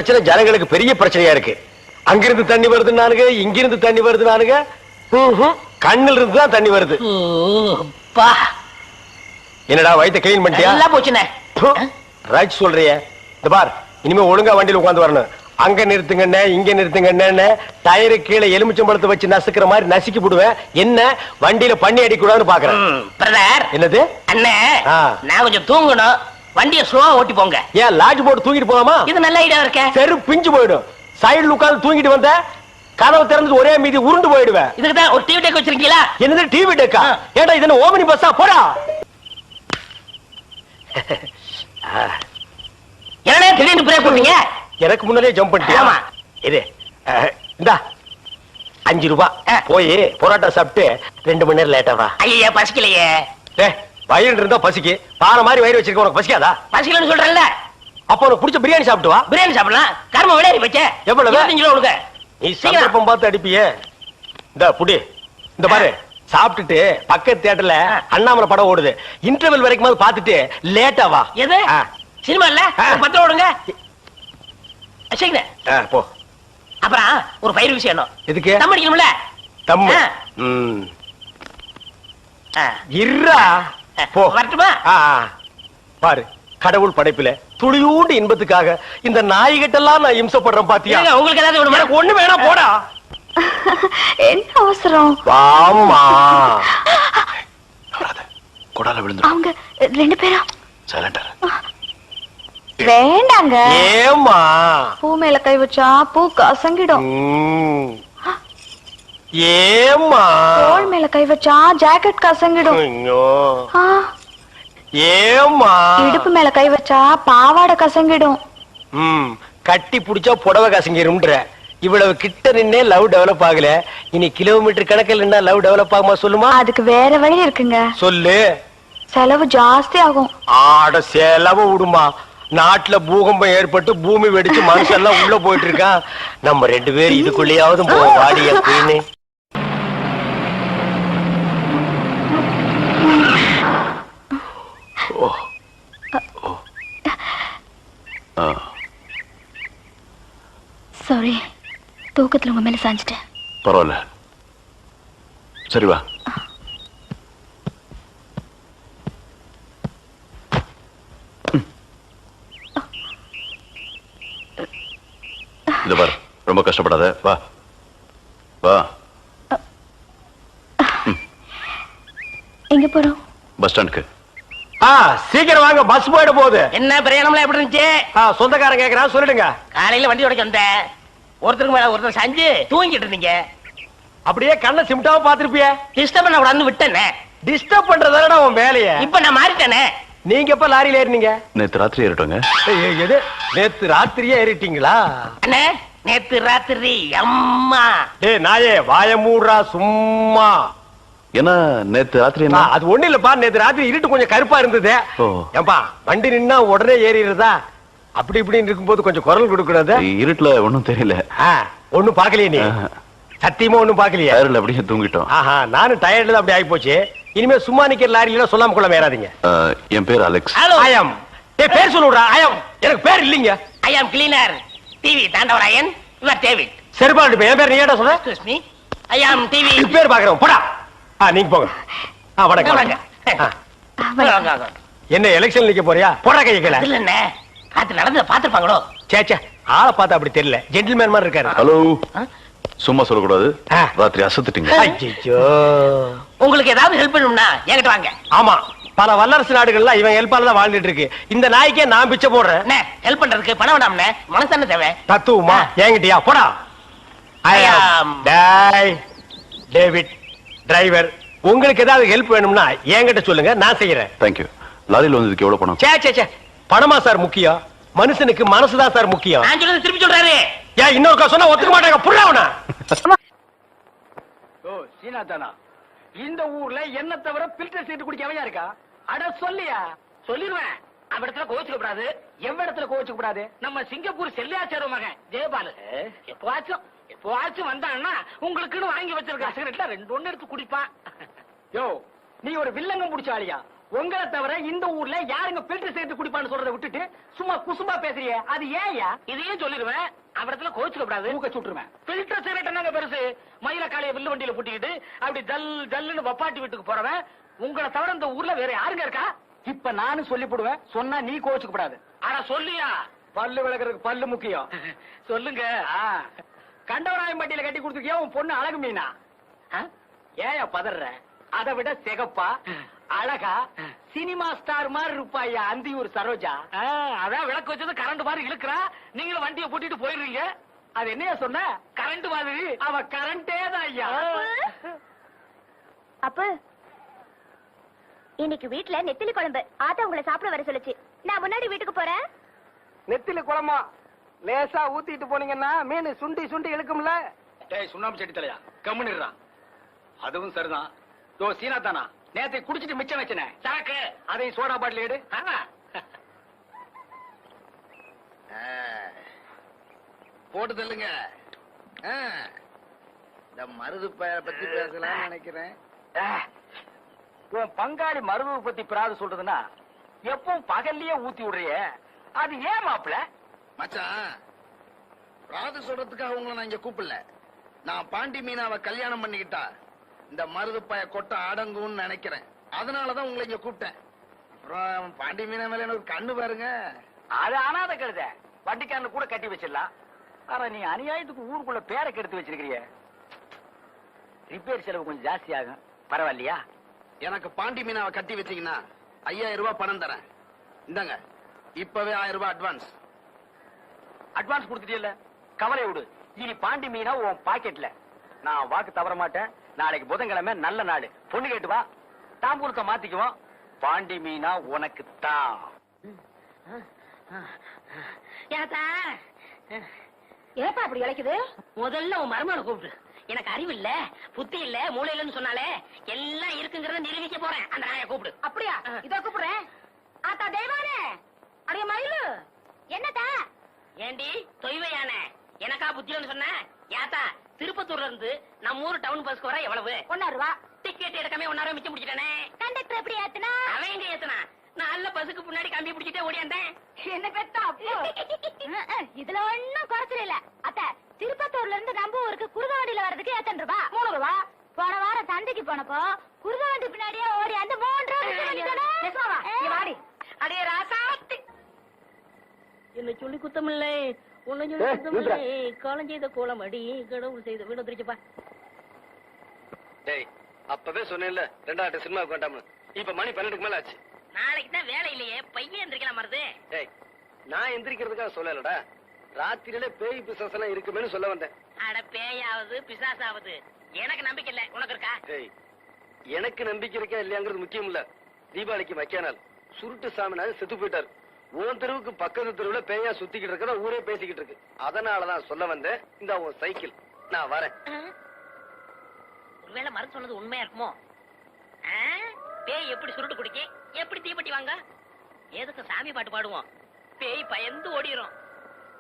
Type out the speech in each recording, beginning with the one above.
பிரச்சனை ஜனங்களுக்கு பெரிய பிரச்சனையா இருக்கு. அங்கிருந்து தண்ணி வருதுன்னானுங்க, இங்கிருந்து தண்ணி வருதுன்னானுங்க. கண்ணில் இருந்து தான் தண்ணி வருது. என்னடா வயித்தை கிளீன் பண்ணிட்டியா? எல்லாம் போச்சுனே. ரைட் சொல்றியே. இந்த பார், இனிமே ஒழுங்கா வண்டியில உட்கார்ந்து வரணும். அங்க நிறுத்துங்கண்ணே, இங்க நிறுத்துங்கண்ணே, டயரு கீழே எலுமிச்சம்பழத்தை வச்சு நசுக்கிற மாதிரி நசுக்கி போடுவேன். என்ன வண்டியில பண்ணி அடிக்கூடாதுன்னு பாக்குறேன். பிரதர், என்னது அண்ணே, நான் கொஞ்சம் தூங்கணும். வண்டியை ஸ்லோவா ஓட்டி போங்க. ஏன் லாட்ஜ் போட்டு தூங்கிட்டு போலாமா? இது நல்ல ஐடியா இருக்கே. சரி, பிஞ்சு போயிடும். சைடுல உட்கார்ந்து தூங்கிட்டு வந்த கதவு திறந்து ஒரே மீதி உருண்டு போயிடுவேன். இதுக்கு தான் ஒரு டிவி டெக் வச்சிருக்கீங்களா? என்னது டிவி டெக்கா? ஏடா இது என்ன ஓமினி பஸ்ஸா? போடா. என்னடா திடீர்னு பிரேக் போட்டீங்க? எனக்கு முன்னாலே ஜம்ப் பண்ணிட்டியா? ஆமா. இது இந்தா 5 ரூபாய். போய் பரோட்டா சாப்பிட்டு 2 மணி நேரம் லேட்டா வா. ஐயா பசிக்கலையே. வயிறு இருந்தா பசிக்கு. பாறை மாதிரி வயிறு வச்சிருக்க உனக்கு பசிக்காதா? பசிக்கலன்னு சொல்றேன்ல. அப்ப உனக்கு பிடிச்ச பிரியாணி சாப்பிட்டு வா. பிரியாணி சாப்பிடலாம். கர்ம விளையாடி போச்சே. எவ்வளவு? 25 ரூபா கொடுங்க. நீ சந்தர்ப்பம் பார்த்து அடிப்பியே. இந்த புடி, இந்த பாரு, சாப்பிட்டுட்டு பக்கத்து தியேட்டர்ல அண்ணாமலை படம் ஓடுது. இன்டர்வல் வரைக்கும் பாத்துட்டு லேட்டா வா. எது சினிமா இல்ல? 10 ரூபா கொடுங்க. போ. அப்புறம் ஒரு பயிர் விஷயம். எதுக்கு? தம் அடிக்கணும்ல. தம்மு இருடா. போ. வரட்டுமா? பாரு, கடவுள் படைப்பில துளியூண்டு இன்பத்துக்காக இந்த நாய்கிட்டெல்லாம் நான் இம்சப்படுறேன் பாத்தியா? உங்களுக்கு ஏதாவது வேணுமா? எனக்கு ஒண்ணு வேணாம், போடா. என்ன அவசரம்? வாம்மா. கொடால விழுந்துரும். அவங்க 2 பேரும் சைலண்டா. வேண்டாங்க. ஏம்மா? பூ மேல கை வச்சா பூ கசங்கிடும். ஏம்மா? தோள் மேல கை வச்சா ஜாக்கெட் கசங்கிடும். ஏம்மா? இடுப்பு மேல கை வச்சா பாவாடை கசங்கிடும். கட்டி புடிச்சா புடவை கசங்கிரும்ன்ற. இவ்வளவு கிட்ட நின்னே லவ் டெவலப் ஆகல. இனி கிலோமீட்டர் கணக்கில் நின்னா லவ் டெவலப் ஆகுமா சொல்லுமா? அதுக்கு வேற வழி இருக்குங்க. சொல்லு. செலவு ஜாஸ்தி ஆகும். ஆட செலவு விடுமா. நாட்டுல பூகம்பம் ஏற்பட்டு பூமி வெடிச்சு மனுஷன் எல்லாம் உள்ள போயிட்டு இருக்கான். நம்ம 2 பேரும் இதுக்குள்ளேயாவது வாடி அப்படின்னு. சாரி, தூக்கத்துல உங்க மேல சாஞ்சிட்டேன். பரவாயில்ல, சரி வா. இத பாரு, ரொம்ப கஷ்டப்படாத. வா வா. எங்க போறோம்? பஸ் ஸ்டாண்டுக்கு. சீக்கிரம் வாங்க, பஸ் போயிட போகுது. என்ன பிரயாணம்லாம் எப்படி இருந்துச்சு? சொந்தக்காரன் கேக்குறான், சொல்லிடுங்க. காலையில வண்டி உடைக்க வந்தேன். ஒருத்தருக்கு மேல ஒருத்தர் சாஞ்சு தூங்கிட்டு இருந்தீங்க. அப்படியே கண்ணை சிமிட்டாம பாத்துருப்பிய. டிஸ்டர்ப் பண்ண கூடாதுன்னு விட்டேனே. டிஸ்டர்ப் பண்றதானடா உன் வேலைய. இப்ப நான் மாறிட்டேனே. நீங்க எப்ப லாரியில ஏறினீங்க? நேத்து ராத்திரி ஏறிட்டோங்க. எது, நேத்து ராத்திரியே ஏறிட்டீங்களா? அண்ணே, நேத்து ராத்திரி. அம்மா நாயே வாய மூடுறா சும்மா. ஏன்னா நேத்து ராத்திரி என்ன? அது ஒண்ணு இல்லப்பா, நேத்து ராத்திரி இருட்டு கொஞ்சம் கருப்பா இருந்தது. ஏன்பா வண்டி நின்னா உடனே ஏறிடுறதா? அப்படி இப்படின்னு இருக்கும்போது கொஞ்சம் குரல் கொடுக்கறது. இருட்டுல ஒண்ணும் தெரியல. ஒண்ணும் பாக்கலையே நீ? சத்தியமா ஒண்ணும் பாக்கலையே? டயர்ல அப்படியே தூங்கிட்டோம். நானும் டயர்ல தான் அப்படி ஆகி போச்சு. இனிமே சும்மா நிக்கிற லாரியில சொல்லாம கொள்ள மேறாதீங்க. என் பேர் அலெக்ஸ். ஐயம். பேர் சொல்லுடா. ஐயம். எனக்கு பேர் இல்லீங்க. I am cleaner TV Thandavarayan. Your David. சரிப்பா, என் பேர் நீ ஏடா சொல்ற? Excuse me, I am TV. பேர் பாக்குறோம், போடா. நீங்க போங்க. வணக்கம். என்ன எலெக்ஷன் நிக்க போறியா? போடா கையை கீழ. இல்ல அண்ணே, ராத்திரி நடந்து பாத்துப்பாங்களோ? சேச்சே, ஆளை பார்த்தா அப்படி தெரியல. ஜென்டில்மேன் மாதிரி இருக்காரு. ஹலோ, சும்மா சொல்லக்கூடாது. ராத்திரி அசத்துட்டீங்க. ஐயோ, உங்களுக்கு ஏதாவது ஹெல்ப் பண்ணணும்னா என்கிட்ட வாங்க. ஆமா, பல வல்லரசு நாடுகள்ல இவன் ஹெல்ப்பால தான் வாழ்ந்துட்டு இருக்கு. இந்த நாய்க்கே நான் பிச்சை போடுறேன். அண்ணே, ஹெல்ப் பண்றதுக்கு பணம் வேணாம்ண்ணே, மனசான தேவை. தத்துவமா? என்கிட்டயா? போடா. David driver. உங்களுக்கு ஏதாவது ஹெல்ப் வேணும்னா என்கிட்ட சொல்லுங்க, நான் செய்யறேன். தேங்க்யூ. லாரியில் வந்ததுக்கு எவ்வளவு பணம்? சே பணமா சார் முக்கியம்? மனுஷனுக்கு மனசுதான் சார் முக்கியம். நான் சொல்றது திருப்பி சொல்றாரு. ஏன் இன்னொருக்கா சொன்னா ஒத்துக்க மாட்டாங்க. புரியவனா? சீனாதானா? இந்த ஊர்ல என்ன தவிர பில்டர் சீட் குடிக்கவையா இருக்கா? அட சொல்லியா? சொல்லிடுவேன். அவ இடத்துல கோச்சுக்க கூடாது. எவ்வளவு இடத்துல கோச்சுக்க கூடாது? நம்ம சிங்கப்பூர் செல்லியாச்சார மகன் ஜெயபாலு எப்பவாச்சும் வந்தான்னா உங்களுக்குன்னு வாங்கி வச்சிருக்க சிகரெட்ல 2 எடுத்து குடிப்பான். யோ, நீ ஒரு வில்லங்கம் புடிச்ச ஆளியா? உங்களை தவிர இந்த ஊர்ல யாருங்க பில்டர் சேர்த்து குடிப்பான்னு சொல்றதை விட்டுட்டு சும்மா குசுமா பேசுறியே அது ஏன்யா? இதையும் சொல்லிடுவேன், அவடத்துல கோச்சுக்க கூடாது. மூக்க சுட்டுருவேன். பில்டர் சிகரெட் என்னங்க பெருசு? மயில காலைய வில்லு வண்டியில பூட்டிக்கிட்டு அப்படி ஜல் ஜல்லுன்னு வப்பாட்டி வீட்டுக்கு போறவன் உங்களை தவிர இந்த ஊர்ல வேற யாருங்க இருக்கா? இப்ப நானும் சொல்லி போடுவேன், சொன்னா நீ கோச்சுக்க கூடாது. ஆனா சொல்லியா? பல்லு விளக்குறதுக்கு பல்லு முக்கியம். சொல்லுங்க. கண்டவராயம் பட்டியில கட்டி கொடுத்துருக்கியா உன் பொண்ணு அழகு மீனா? ஏயா பதற? அதை விட சிகப்பா அழகா சினிமா ஸ்டார் மாதிரி இருப்பாயா அந்தியூர் சரோஜா. அதான் விளக்கு வச்சது கரண்ட் மாதிரி இழுக்கிறா, நீங்களும் வண்டியை பூட்டிட்டு போயிடுறீங்க. அது என்னையா சொன்ன? கரண்ட் மாதிரி. அவ கரண்டே தான் ஐயா. அப்ப இன்னைக்கு வீட்ல நெத்திலி குழம்பு ஆத்தா உங்களை சாப்பிட வர சொல்லுச்சு. நான் முன்னாடி வீட்டுக்கு போறேன். நெத்தில குழம்பா லேசா ஊத்திட்டு போனீங்கன்னா மீன் சுண்டி சுண்டி இழுக்கும்ல. டேய் சுண்ணாம்பு செடி தலையா கம்முனிடுறான். அதுவும் சரிதான். யோ சீனா தானா நேத்தை குடிச்சிட்டு மிச்சம் வச்சனே சாக்கு. அதை சோடா பாட்டில் எடு. போட்டு தள்ளுங்க. இந்த மருது பத்தி பேசலாம்னு நினைக்கிறேன். உன் பங்காளி மருதுவை பத்தி பிராது சொல்றதுன்னா எப்பவும் பகல்லயே ஊத்தி விடுறிய, அது ஏன் மாப்பிள? மச்சான், ராது சொல்றதுக்காக உங்களை நான் இங்க கூப்பிடல. நான் பாண்டி மீனாவை கல்யாணம் பண்ணிக்கிட்டா இந்த மருது பய கொட்ட அடங்கும்னு நினைக்கிறேன். அதனாலதான் உங்களை இங்க கூப்பிட்டேன். அப்புறம் பாண்டி மீனா மேல எனக்கு கண்ணு பாருங்க. அது அனாத கழுத வண்டிக்காரனு கூட கட்டி வச்சிடலாம். ஆனா நீ அநியாயத்துக்கு ஊருக்குள்ள பேரை கெடுத்து வச்சிருக்கிறிய. ரிப்பேர் செலவு கொஞ்சம் ஜாஸ்தி ஆகும், பரவாயில்லையா? எனக்கு பாண்டி மீனாவை கட்டி வச்சீங்கன்னா 5000 ரூபாய் பணம் தரேன். இந்தாங்க, இப்பவே 1000 ரூபாய் அட்வான்ஸ். அட்வான்ஸ் கொடுத்துட்டியல்ல, கவலை விடு. இனி பாண்டி மீனா உன் பாக்கெட்ல. நான் வாக்கு தவற மாட்டேன். நாளைக்கு புதன்கிழமை நல்ல நாள். பொண்ணு கேட்டு வா, தாம்பூலத்தை மாத்திக்குவோம். பாண்டி மீனா உனக்கு தான். ஏப்பா அப்படி இழைக்குது? முதல்ல உன் மருமகளை கூப்பிடு. எனக்கு அறிவு இல்ல, புத்தி இல்ல, மூளை இல்லன்னு சொன்னாலே எல்லாம் இருக்குங்கிறத நிரூபிக்க போறேன். அந்த நாயை கூப்பிடு. அப்படியா? இதோ கூப்பிடுறேன். ஆத்தா தெய்வானே, அடைய மயிலு, என்னத்தா? ஏண்டி தொய்வையான எனக்கா புத்தின்னு சொன்ன? யாத்தா திருப்பத்தூர்ல இருந்து நம்ம ஊர் டவுன் பஸ்க்கு வர எவ்வளவு? 1 ரூபா. டிக்கெட் எடுக்காம 1 ரூபா மிச்சம் பிடிச்சிட்டானே. கண்டக்டர் எப்படி ஏத்துனா? அவன் எங்க ஏத்துனா? நல்ல பஸ்ஸுக்கு பின்னாடி கம்பி பிடிச்சிட்டே ஓடியாந்தேன். என்ன பெத்தா அப்போ? இதுல ஒண்ணும் குறைச்சல இல்ல. அத்த, திருப்பத்தூர்ல இருந்து நம்ம ஊருக்கு குருகாவண்டியில வர்றதுக்கு 8 ரூபா. 3 ரூபா. போன வாரம் சந்தைக்கு போனப்போ குருகாவண்டி பின்னாடியே ஓடி அந்த 3 ரூபா. வாடி அடே ராசாத்தி, என்ன சொல்லி குத்தமில்லை, உன்னை சொல்லி ஏய், குத்தமில்லை. காலம் செய்த கோலம் அடி, கடவுள் செய்த வீடு வந்துருச்சுப்பா. டேய், அப்பவே சொன்னேன்ல 2 சினிமாவுக்கு வேண்டாம்னு. இப்ப மணி 12க்கு மேல ஆச்சு. நாளைக்கு தான் வேலை இல்லையே, பையன் எந்திரிக்கலாம் மருது. டேய், நான் எந்திரிக்கிறதுக்காக சொல்லலடா. ராத்திரியில பேய் பிசாசு எல்லாம் இருக்குமேன்னு சொல்ல வந்தேன். அட பேயாவது பிசாசாவது எனக்கு நம்பிக்கை இல்ல, உனக்கு இருக்கா? டேய், எனக்கு நம்பிக்கை இருக்கா இல்லையாங்கிறது முக்கியம் இல்ல. தீபாவளிக்கு மக்கியானால் சுருட்டு சாமினாரு செத்து போயிட்டாரு. உன் தெருவுக்கு பக்கத்து தெருவுல பேயா சுத்திக்கிட்டு இருக்கத ஊரே பேசிக்கிட்டு இருக்கு. அதனாலதான் சொல்ல வந்தேன். இந்த உன் சைக்கிள், நான் வரேன். ஒருவேளை மருந்து சொன்னது உண்மையா இருக்குமோ? பேய் எப்படி சுருட்டு குடிக்க, எப்படி தீப்பெட்டி வாங்க? எதுக்கு சாமி பாட்டு பாடுவோம்? பேய் பயந்து ஓடிரும்.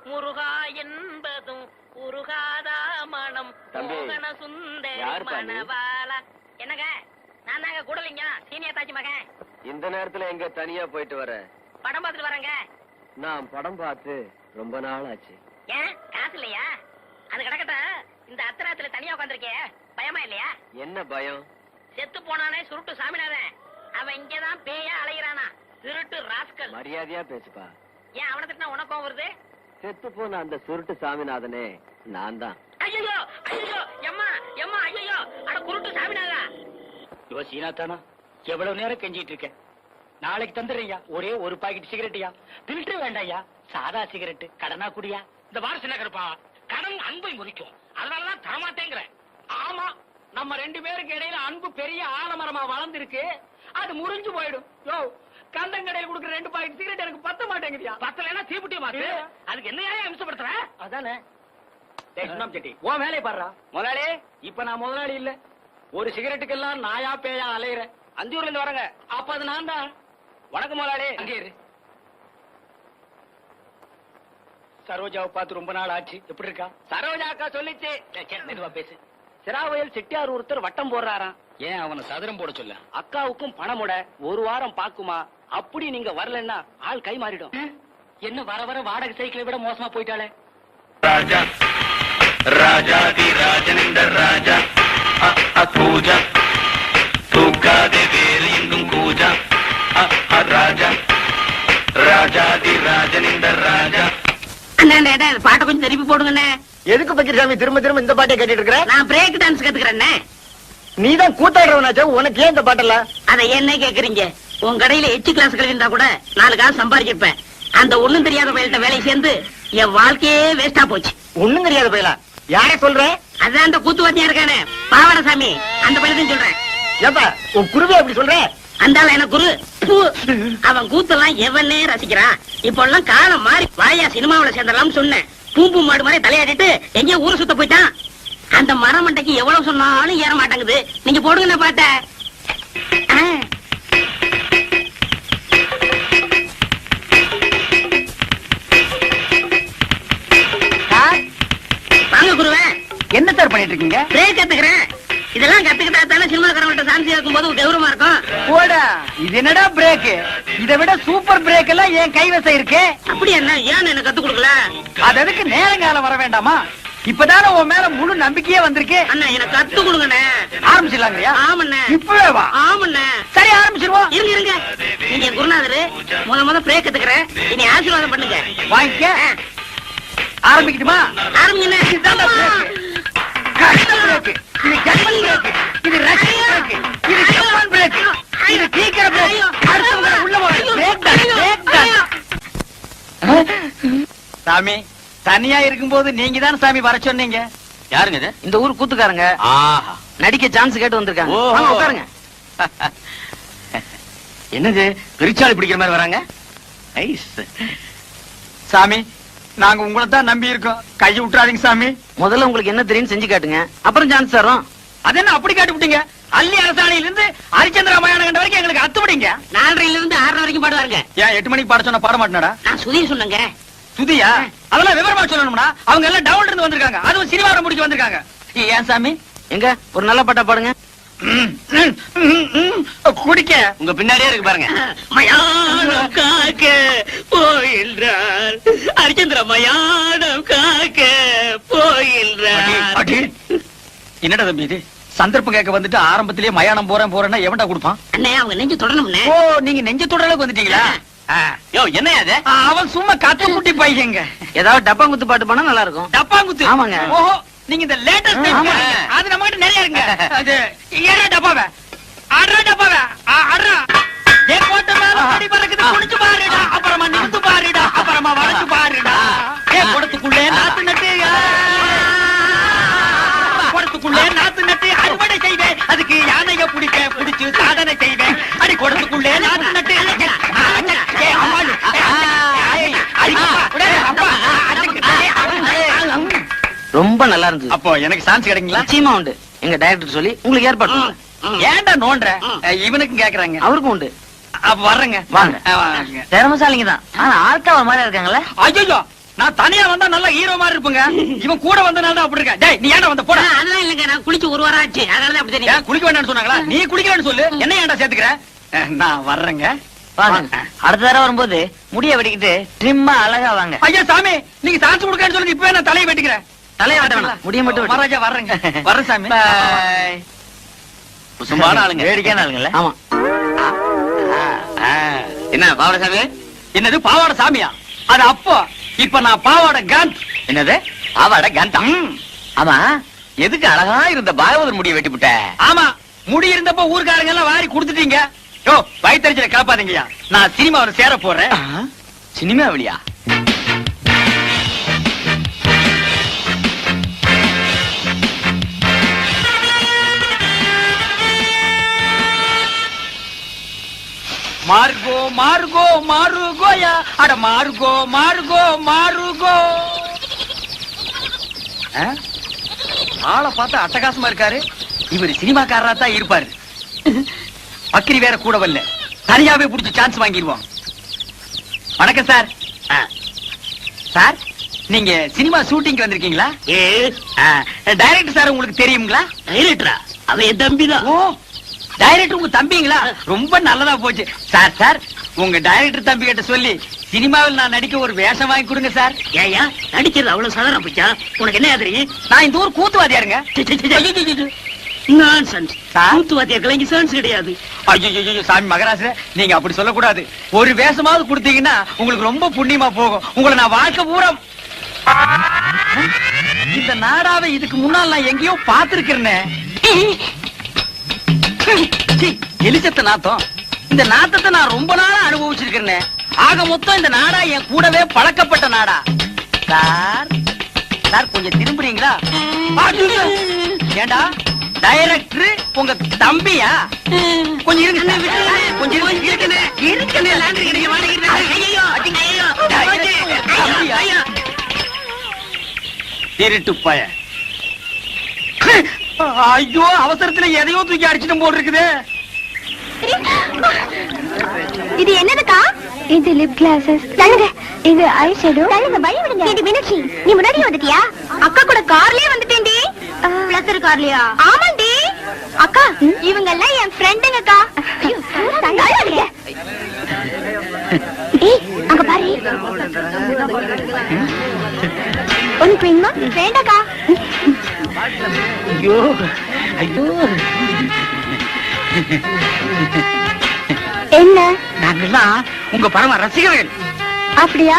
முருகா என்பதும் உருகாதா மனம் தம்பி, மோகன சுந்தரி யார் பாண்டி? மணவாளா. என்னங்க, நான் தாங்க கூடலிங்க, சீனியர் தாச்சி மகன். இந்த நேரத்துல எங்க தனியா போயிட்டு வர? படம் பார்த்துட்டு வரேங்க. நான் படம் பார்த்து ரொம்ப நாள் ஆச்சு. ஏன் காசு இல்லையா? அது கிடக்கட்ட, இந்த அத்தராத்துல தனியா உட்காந்துருக்கே, பயமா இல்லையா? என்ன பயம்? செத்து போனானே சுருட்டு சாமிநாதன், அவன் இங்கதான் பேயா அலைகிறானா, திருட்டு ராஸ்கல். மரியாதையா பேசுப்பா. ஏன் அவனை திட்டினா உனக்கும் வருது? செத்து போன அந்த சுருட்டு சாமிநாதனே நான் தான். ஐயோ ஐயோ, எம்மா எம்மா, ஐயோ, அட குருட்டு சாமிநாதா. இவ சீனா தானா? எவ்வளவு நேரம் கெஞ்சிட்டு இருக்கேன். நாளைக்கு தந்துடுறியா? ஒரே ஒரு பாக்கெட் சிகரெட்டியா? பில்டர் வேண்டாயா, சாதா சிகரெட். கடனா குடியா? இந்த வார சின்ன கருப்பா, கடன் அன்பை முறிக்கும், அதனாலதான் தரமாட்டேங்கிறேன். ஆமா, நம்ம 2 பேருக்கு இடையில அன்பு பெரிய ஆலமரமா வளர்ந்துருக்கு. அது முறிஞ்சு போயிடும். யோ, கந்தங்கடையில் கொடுக்குற 2 பாக்கெட் சிகரெட் எனக்கு பத்த மாட்டேங்குதியா? பத்தலைன்னா தீப்புட்டிய மாத்து. ஏ. அதுக்கு என்ன அம்சப்படுத்துற? அதானே. சுண்ணாம் செட்டி, உன் வேலையை பாடுறா. முதலாளி, இப்ப நான் முதலாளி இல்ல. ஒரு சிகரெட்டுக்கெல்லாம் நாயா பேயா அலையிறேன். அந்தியூர்ல இருந்து வரங்க. அப்ப அது நான் தான். வணக்கம் முதலாளி. அங்கே இரு. சரோஜாவை பார்த்து ரொம்ப நாள் ஆச்சு. எப்படி இருக்கா? சரோஜா அக்கா சொல்லிச்சு. மெதுவா பேசு. சிராவயல் செட்டியார் ஒருத்தர் வட்டம் போடுறாராம். ஏன் அவனை சதுரம் போட சொல்ல? அக்காவுக்கும் பணமுட ஒரு வாரம் பாக்குமா, அப்படி நீங்க வரலன்னா ஆள் கை மாறிடும். என்ன வர வர வாடகை சைக்கிளை விட மோசமா போயிட்டாளே. ராஜா ராஜாதி ராஜனிந்த ராஜா பூஜா தூக்காதே வேறு எங்கும் கூஜா ராஜா ராஜாதி ராஜனிந்த ராஜா. அண்ணா பாட்டை கொஞ்சம் திருப்பி போடுங்கண்ணே. எதுக்கு பக்கிரசாமி திரும்ப திரும்ப இந்த பாட்டை கேட்டுட்டு இருக்கிற? நான் பிரேக் டான்ஸ் கத்துக்கிறேன்னே. நீதான் கூத்தாடுறவனாச்சா, உனக்கு ஏன் இந்த பாட்டெல்லாம்? அதை என்ன கேக்குறீங்க? உன் கடையில எச்சு கிளாஸ் இருந்தா கூட 4 காசு சம்பாதிச்சிருப்பேன். அந்த ஒண்ணும் தெரியாத பயில்கிட்ட வேலை சேர்ந்து என் வாழ்க்கையே வேஸ்டா போச்சு. ஒண்ணும் தெரியாத பயிலா? யாரை சொல்ற? அதான் அந்த கூத்துவாத்தியா இருக்கானே பாவடசாமி, அந்த பயில்தான் சொல்றேன். ஏப்பா உன் குருவே அப்படி சொல்ற? அந்தால எனக்கு குரு. அவன் கூத்தெல்லாம் எவனே ரசிக்கிறான். இப்ப எல்லாம் காலம் மாறி வாயா சினிமாவில சேர்ந்தலாம் சொன்னேன். பூம்பு மாடு மாதிரி தலையாடிட்டு எங்கேயோ ஊரு சுத்த போயிட்டான். அந்த மரமண்டைக்கு எவ்வளவு சொன்னாலும் ஏற மாட்டேங்குது. நீங்க போடுங்க பாட்ட. வாங்க குருவே. என்ன சார் பண்ணிட்டு இருக்கீங்க? பிரேக் கத்துக்கிறேன். இதெல்லாம் கத்துக்கிட்டா தானே சினிமாக்காரங்கள்ட்ட சான்ஸ் இருக்கும் போது கௌரவமா இருக்கும். போடா, இது என்னடா பிரேக்? இதை விட சூப்பர் பிரேக் எல்லாம் என் கைவசம் இருக்கு. அப்படி என்ன ஏன் எனக்கு கத்து கொடுக்கல? அது அதுக்கு நேரங்காலம் வர வேண்டாமா? இப்பதானே உன் மேல முழு நம்பிக்கையே வந்திருக்கு. அண்ணா எனக்கு கத்து கொடுங்கண்ணே. ஆரம்பிச்சிடலாங்கய்யா? ஆமண்ணே. இப்பவே வா. ஆமண்ணே. சரி ஆரம்பிச்சிருவோம். இருங்க இருங்க. நீங்க குருநாதரு முத பிரேக் கத்துக்கிறேன். இனி ஆசீர்வாதம் பண்ணுங்க. வாங்கிக்க. ஆரம்பிக்கட்டுமா? ஆரம்பிங்கண்ணே. இதுதான் பிரேக். கஷ்ட பிரேக். இது ஜெர்மன் பிரேக். இது ரஷ்யன் பிரேக். இது ஜப்பான் பிரேக். இது சீக்கிர பிரேக். அடுத்தவங்க உள்ள போற பிரேக் தான். பிரேக் தான். சாமி தனியா இருக்கும்போது நீங்க தான் சாமி வர சொன்னீங்க. யாருங்க இது? இந்த ஊர் கூத்துக்காரங்க ஆஹா, நடிக்க சான்ஸ் கேட்டு வந்திருக்காங்க. ஓஹோ. வாங்க உட்காருங்க. என்னது பெருச்சாளி பிடிக்கிற மாதிரி வராங்க? நைஸ். சாமி நாங்க உங்களை தான் நம்பி இருக்கோம், கையை விட்டுறாதீங்க சாமி. முதல்ல உங்களுக்கு என்ன தெரியும் செஞ்சு காட்டுங்க, அப்புறம் சான்ஸ் தரோம். அது என்ன அப்படி காட்டி விட்டீங்க? அள்ளி அரசாணையில இருந்து ஹரிச்சந்திர மயான கண்ட வரைக்கும் எங்களுக்கு அத்து விடுங்க. 4:30 இருந்து 6:30 வரைக்கும் பாடுவாருங்க. ஏன் 8 மணிக்கு பாட சொன்னா பாட மாட்டேனடா? நான் சுதி சொன்னேங்க. சுதியா? அதெல்லாம் விவரமா சொல்லணும்னா அவங்க எல்லாம் டவுன்ல இருந்து வந்திருக்காங்க, அதுவும் சினிமாவை முடிச்சு வந்திருக்காங்க. ஏன் சாமி எங்க ஒரு நல்ல பாட்டா பாடுங்க. குடிக்க உங்க பின்னாடியே இருக்கு பாருங்க. மயானம் காக்க போயின்றார் ஹரிச்சந்திர மயானம் காக்க போயின்றார். என்னடா தம்பி இது? சந்தர்ப்பம் கேட்க வந்துட்டு ஆரம்பத்திலேயே மயானம் போறேன்னா எவன்டா கொடுப்பான்? அண்ணே அவங்க நெஞ்சு தொடணும்னே. ஓ நீங்க நெஞ்ச தொட அளவுக்கு வந்துட்டீங்களா? யோ என்ன அது? அவன் சும்மா கத்து குட்டி பையங்க. ஏதாவது டப்பாங்குத்து பாட்டு பண்ணா நல்லா இருக்கும். டப்பாங்குத்து? ஆமாங்க. ஓஹோ நீங்க இந்த லேட்டஸ்ட் அது நம்ம கிட்ட நிறைய இருக்குங்க. அது ஏறா டப்பாவே ஆடுறா டப்பாவே ஆடுறா. ஏ கோட்ட மேல படி பறக்குது, குடிச்சு பாருடா, அப்புறமா நிமிந்து பாருடா, அப்புறமா வளைச்சு பாருடா. ஏ குடத்துக்குள்ளே நாத்து நட்டு குடத்துக்குள்ளே நாத்து நட்டு அறுவடை செய்வேன், அதுக்கு யானைய பிடிச்சு சாதனை செய்வேன். அடி குடத்துக்குள்ளே நாத்து நட்டு ரொம்ப நல்லா இருந்தது. அப்போ எனக்கு சான்ஸ் கிடைக்குங்களா? நிச்சயமா உண்டு. எங்க டைரக்டர் சொல்லி உங்களுக்கு ஏற்பாடு. ஏன்டா நோன்ற? இவனுக்கும் கேக்குறாங்க. அவருக்கும் உண்டு. அப்ப வர்றேங்க. வாங்க. திறமசாலிங்க தான், ஆனா ஆள்காவ மாதிரி இருக்காங்கல்ல. ஐயோ நான் தனியா வந்தா நல்லா ஹீரோ மாதிரி இருப்பேங்க. இவன் கூட வந்தனால தான் அப்படி இருக்கேன். டேய் நீ ஏன்டா வந்த? போடா. அதெல்லாம் இல்லங்க, நான் குளிச்சு 1 வாரம் ஆச்சு, அதனால அப்படி தெரியும். ஏன் குளிக்க வேண்டாம்னு சொன்னாங்களா? நீ குளிக்கலன்னு சொல்லு, என்ன ஏன்டா சேர்த்துக்கிற? நான் வர்றேங்க. அடுத்த தடவை வரும்போது முடிய வெட்டிக்கிட்டு ட்ரிம்மா அழகா வாங்க. ஐயா சாமி நீங்க சான்ஸ் கொடுக்கன்னு சொல்லுங்க, இப்பவே நான் தலையை வெட்டிக்கிறேன். தலையை வெட்ட வேணாம், முடிய மட்டும் மகாராஜா. வர்றேங்க. வர்றேன் சாமி. சும்மான ஆளுங்க, வேடிக்கையான ஆளுங்கல்ல. ஆமா. என்ன பாவட சாமி? என்னது பாவாட சாமியா? அது அப்போ. இப்ப நான் பாவாட காந்த். என்னது பாவாட கந்தா? ஆமா, எதுக்கு அழகா இருந்த பாகவதர் முடிய வெட்டி விட்ட? ஆமா, முடி இருந்தப்ப ஊர்க்காரங்க எல்லாம் வாரி கொடுத்துட்டீங்க. யோ வயிற்றுல கிளப்பாதீங்கயா, நான் சினிமாவில் சேர போறேன். சினிமாவிலியா? மார்கோ மார்கோ மாருகோயா, அட மார்கோ மார்கோ மாருகோ. ஆளை பார்த்தா அட்டகாசமா இருக்காரு. இவர் சினிமாக்காரரா தான் இருப்பாரு. பக்கிரி வேற கூட வரல, தனியாவே புடிச்சு சான்ஸ் வாங்கிடுவோம். வணக்கம் சார். சார் நீங்க சினிமா ஷூட்டிங் வந்திருக்கீங்களா? டைரக்டர் சார் உங்களுக்கு தெரியுங்களா? டைரக்டரா? அவன் என் தம்பிதான். ஓ, டைரக்டர் உங்க தம்பிங்களா? ரொம்ப நல்லதா போச்சு சார். சார், உங்க டைரக்டர் தம்பி கிட்ட சொல்லி சினிமாவில் நான் நடிக்க ஒரு வேஷம் வாங்கி கொடுங்க சார். ஏயா நடிக்கிறது அவ்வளவு சாதாரண போச்சா? உனக்கு என்ன தெரியும்? நான் இந்த ஊர் கூத்துவாதியாருங்க. நான்சென்ஸ். கூத்துவாத்தியர்கள் இங்க சான்ஸ் கிடையாது. ஐயோ சாமி மகராச, நீங்க அப்படி சொல்லக்கூடாது. ஒரு வேஷமாவது கொடுத்தீங்கன்னா உங்களுக்கு ரொம்ப புண்ணியமா போகும். உங்களை நான் வாழ்க்கை பூரா இந்த நாடாவை இதுக்கு முன்னால் நான் எங்கேயோ பார்த்திருக்கிறேனே. எலிச்சத்த நாத்தம். இந்த நாத்தத்தை நான் ரொம்ப நாளா அனுபவிச்சிருக்கிறேன். ஆக மொத்தம் இந்த நாடா என் கூடவே பழக்கப்பட்ட நாடா. சார் சார், கொஞ்சம் திரும்புறீங்களா? ஏண்டா டைரக்டர் உங்க தம்பியா? கொஞ்சம் இருங்க சார், கொஞ்சம் திருட்டு பய. ஐயோ, அவசரத்துல எதையோ தூக்கி அடிச்சுட்டு போல் இருக்குது. இது என்னதுக்கா? இது லிப் கிளாஸஸ். தள்ளுங்க. இது ஐ ஷேடோ. தள்ளுங்க, வழி விடுங்க. இது மீனாட்சி, நீ முன்னாடியே வந்துட்டியா? அக்கா கூட கார்லயே வந்துட்டேன்டி. பிளஸர் கார்லயா? ஆமாண்டி. அக்கா, இவங்க எல்லாம் என் ஃப்ரெண்டுங்கக்கா. தள்ளுங்க. ஏய், அங்க பாரு. ஒன்னு வேணுமா? வேண்டாக்கா. ஐயோ ஐயோ, என்ன? நாங்கெல்லாம் உங்க பரம ரசிகர்கள். அப்படியா?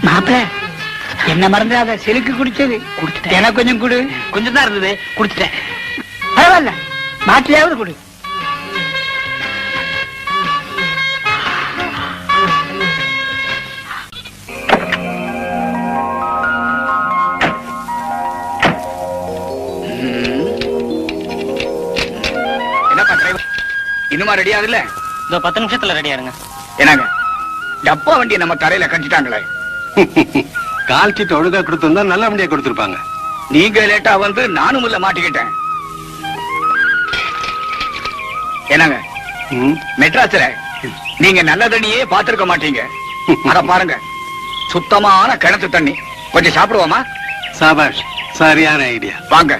மாப்பிள்ள, என்ன மறந்துடாத. செலுக்கு குடிச்சது எனக்கு கொஞ்சம் கொடு. கொஞ்சம் தான் இருந்தது, குடிச்சிட்டேன். பரவாயில்ல, மாட்டிலையாவது கொடு. இன்னுமா ரெடி ஆகல? இந்த 10 நிமிஷத்துல ரெடியா இருங்க. என்னங்க, டப்பா வண்டியை நம்ம தரையில கஞ்சிட்டாங்களே. கால் சீட்டு ஒழுங்கா கொடுத்திருந்தா நல்ல வண்டியா கொடுத்திருப்பாங்க. நீங்க லேட்டா வந்து நானும் உள்ள மாட்டிக்கிட்டேன். என்னங்க, மெட்ராஸ்ல நீங்க நல்ல தண்ணியே பாத்திருக்க மாட்டீங்க. அத பாருங்க, சுத்தமான கிணத்து தண்ணி. கொஞ்சம் சாப்பிடுவோமா? சாபாஷ், சரியான ஐடியா. வாங்க.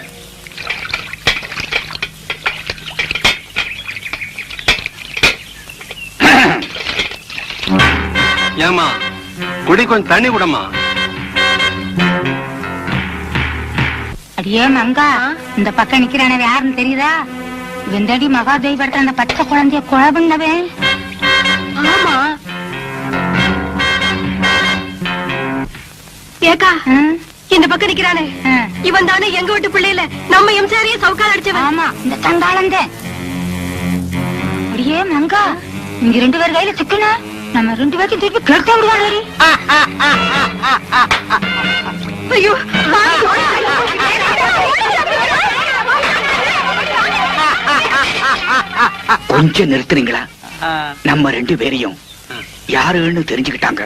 ஏமா, குடி கொஞ்சம் தண்ணி விடமா. அடியே மங்கா, இந்த பக்கம் நிக்கிறானவே யாருன்னு தெரியுதா? வெந்தடி மகாதேவி படுத்த அந்த பச்சை குழந்தைய கொலை பண்ணவே. ஆமா. ஏக்கா, இந்த பக்கம் நிக்கிறானே இவன் தானே எங்க வீட்டு பிள்ளையில நம்ம எம்சாரியே சவுக்கால் அடிச்சவன். ஆமா, இந்த தங்காளந்தே. அடியே மங்கா, இங்க 2 பேர் கையில சிக்கன நம்ம 2 பேருக்கு திருப்பி கேட்டே விடுவாங்க. ஐயோ, கொஞ்சம் நிறுத்துறீங்களா? நம்ம 2 பேரையும் யாருன்னு தெரிஞ்சுக்கிட்டாங்க.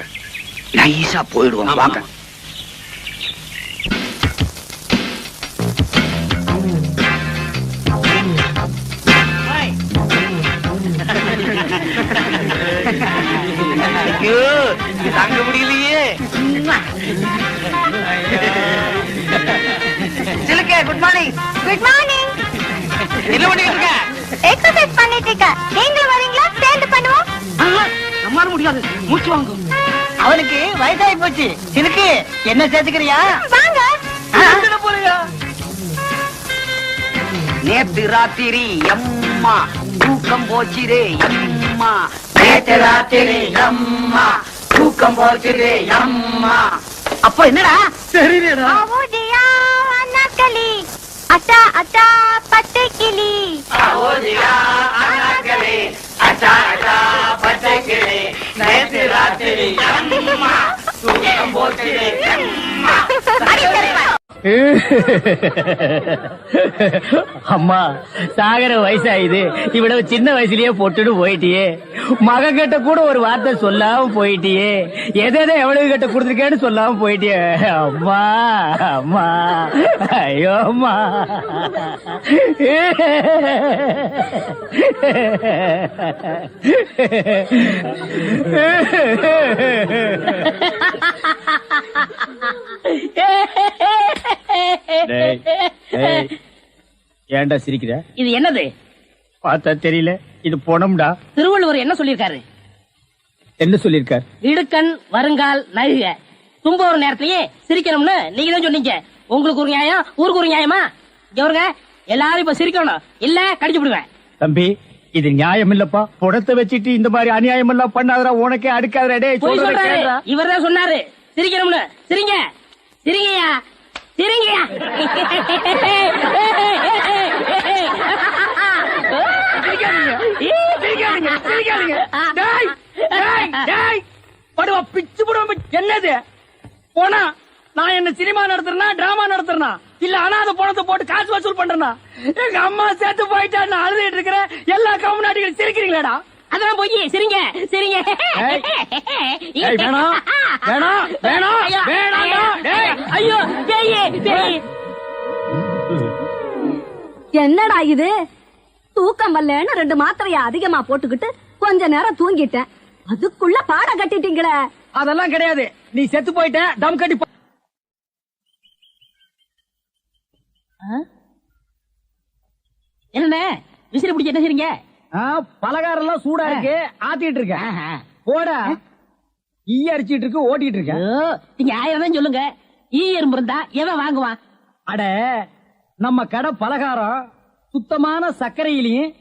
நைஸா போயிடுவோம். வாங்க. ஐயோ, தாங்க முடியலையே. சிலுக்கே, குட் மார்னிங். Good morning. என்ன பண்ணிட்டு இருக்க? எக்ஸர்சைஸ் பண்ணிட்டு இருக்க. நீங்களும் வரீங்களா? சேர்ந்து பண்ணுவோம். நம்மால முடியாது, மூச்சு வாங்கும். அவனுக்கு வயசாகி போச்சு. சிலுக்கு, என்ன சேர்த்துக்கிறியா? வாங்க. போறியா? நேத்து ராத்திரி அம்மா தூக்கம் போச்சிரே அம்மா. நேத்து ராத்திரி அம்மா தூக்கம் போச்சிரே அம்மா. அப்போ என்னடா தெரியலடா. அவதியா அண்ணாக்களி, அட்டா அட்டா பச்சை கிளி. அவதியா அண்ணாக்களி, அட்டா அட்டா பச்சை கிளி. நேத்து ராத்திரி அம்மா தூக்கம் போச்சிரே அம்மா. அம்மா சாகர வயசாயுது, இவ்வளவு சின்ன வயசுலயே பொட்டுன்னு போயிட்டியே. மகன் கிட்ட கூட ஒரு வார்த்தை சொல்லாம போயிட்டியே. எதை எவ்வளவு கிட்ட கொடுத்துருக்கேன்னு சொல்லாம போயிட்டியே. அம்மா அம்மா, ஐயோ அம்மா. ஏன்டா சிரிக்கிற? இது என்னது? பார்த்தா தெரியல, இது பொணம்டா. திருவள்ளுவர் என்ன சொல்லிருக்காரு? என்ன சொல்லிருக்கார்? இடுக்கண் வருங்கால் நழுக தும்ப ஒரு நேரத்திலேயே சிரிக்கணும்னு நீங்க தான் சொன்னீங்க. உங்களுக்கு ஒரு நியாயம், ஊருக்கு ஒரு நியாயமா? இவருங்க எல்லாரும் இப்ப சிரிக்கணும், இல்ல கடிச்சு விடுவேன். தம்பி, இது நியாயம் இல்லப்பா. புடத்தை வச்சிட்டு இந்த மாதிரி அநியாயம் எல்லாம் பண்ணாதடா, உனக்கே அடுக்காதடா. டேய் சொல்றாரு, இவர் தான் சொன்னாரு சிரிக்கணும்னு. சிரிங்க சிரிங்கயா சிரிங்கயா. பிச்சு போடுவோம். என்னது போனா? நான் என்ன சினிமா நடத்துறேனா டிராமா நடத்துறேனா இல்ல அனாத பணத்தை போட்டு காசு வசூல் பண்றேனா? எங்க அம்மா சேர்த்து போயிட்டா நான் அழுதுட்டு இருக்கிறேன். எல்லா கம்முனாட்டிகளும் சிரிக்கிறீங்களாடா? அதெல்லாம் போய் சிரிங்க சிரிங்க. வேணாம் வேணாம் வேணாம் வேணாம். ஐயோ பேய். என்னடா இது? தூக்கம் வரலன்னு 2 மாத்திரைய அதிகமா போட்டுக்கிட்டு கொஞ்ச நேரம் தூங்கிட்டேன். அதுக்குள்ள பாட கட்டிட்டீங்களே. அதெல்லாம் கிடையாது, நீ செத்து போயிட்ட. தம் கட்டி என்ன விசிறி பிடிச்சி என்ன செய்றீங்க? பலகாரம் எல்லாம் சூடா இருக்கு, ஆத்திட்டு இருக்கேன். போடா, ஈ அடிச்சிட்டு இருக்கு, ஓட்டிட்டு இருக்கேன். நீங்க 1000 தான் சொல்லுங்க. ஈ எறும்பு இருந்தா எவன் வாங்குவான்? அட, நம்ம கடை பலகாரம் சுத்தமான சர்க்கரையிலையும்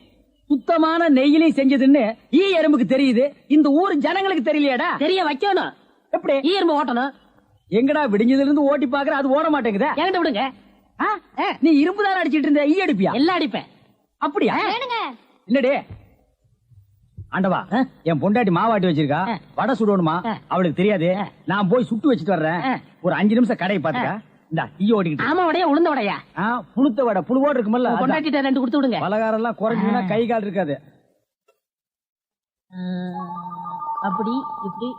சுத்தமான நெய்யிலையும் செஞ்சதுன்னு ஈ எறும்புக்கு தெரியுது. இந்த ஊர் ஜனங்களுக்கு தெரியலையாடா? தெரிய வைக்கணும். எப்படி? ஈ எறும்பு ஓட்டணும். எங்கடா விடிஞ்சதுல இருந்து ஓட்டி பாக்குற, அது ஓட மாட்டேங்குதா? என்கிட்ட விடுங்க. நீ இரும்பு தானே அடிச்சிட்டு இருந்த, ஈ அடிப்பியா? எல்லாம் அடிப்பேன். அப்படியா? இல்லடே ஆண்டவா, என் பொண்டாட்டி மாவாட்டி வச்சிருக்கா, வடை சுடணுமா? அவளுக்கு தெரியாது. நான் போய் சுட்டு வச்சிட்டு வர்றேன். ஒரு 5 நிமிஷம் கடையை பாத்துக்க. இந்த ஈ ஓடிக்கிட்டு. ஆமா, வடையா உளுந்த வடையா? புழுத்த வடை, புழுவோடு இருக்குமல்ல. பொண்டாட்டிட்ட 2 கொடுத்து விடுங்க. பலகாரம் எல்லாம் குறைஞ்சுன்னா கை கால் இருக்காது. அப்படி இப்படி.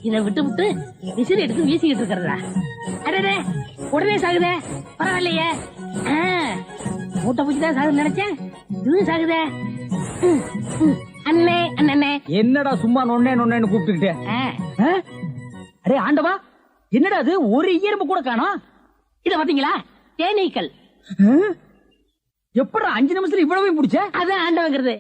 இத விட்டு விட்டு விசிறி எடுத்து வீசிக்கிட்டு இருக்கிறதா? அடடே, உடனே சாகுதே. பரவாயில்லையே. மூட்டை பூச்சிதான் சாகுது நினைச்சேன், இது சாகுதே. அண்ணே அண்ணே. என்னடா சும்மா நொண்ணே நொண்ணேன்னு கூப்பிட்டுக்கிட்டு? அடே ஆண்டவா, என்னடா அது? ஒரு ஈரம்பு கூட காணோம். இத பாத்தீங்களா? தேனீக்கள். எப்படா 5 நிமிஷத்துல இவ்வளவு பிடிச்ச? அதான் ஆண்டவங்கிறது.